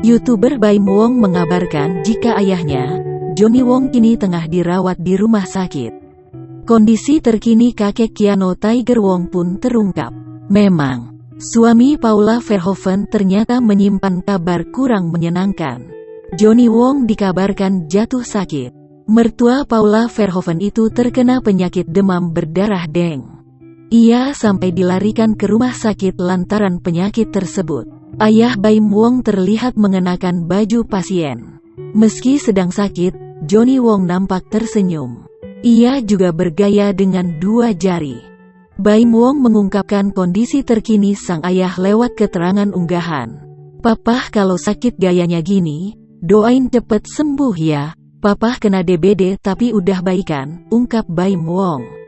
YouTuber Baim Wong mengabarkan jika ayahnya, Johnny Wong kini tengah dirawat di rumah sakit. Kondisi terkini kakek Keanu Tiger Wong pun terungkap. Memang, suami Paula Verhoeven ternyata menyimpan kabar kurang menyenangkan. Johnny Wong dikabarkan jatuh sakit. Mertua Paula Verhoeven itu terkena penyakit demam berdarah dengue. Ia sampai dilarikan ke rumah sakit lantaran penyakit tersebut. Ayah Baim Wong terlihat mengenakan baju pasien. Meski sedang sakit, Johnny Wong nampak tersenyum. Ia juga bergaya dengan 2 jari. Baim Wong mengungkapkan kondisi terkini sang ayah lewat keterangan unggahan. "Papa kalau sakit gayanya gini, doain cepet sembuh ya. Papa kena DBD tapi udah baikan," ungkap Baim Wong.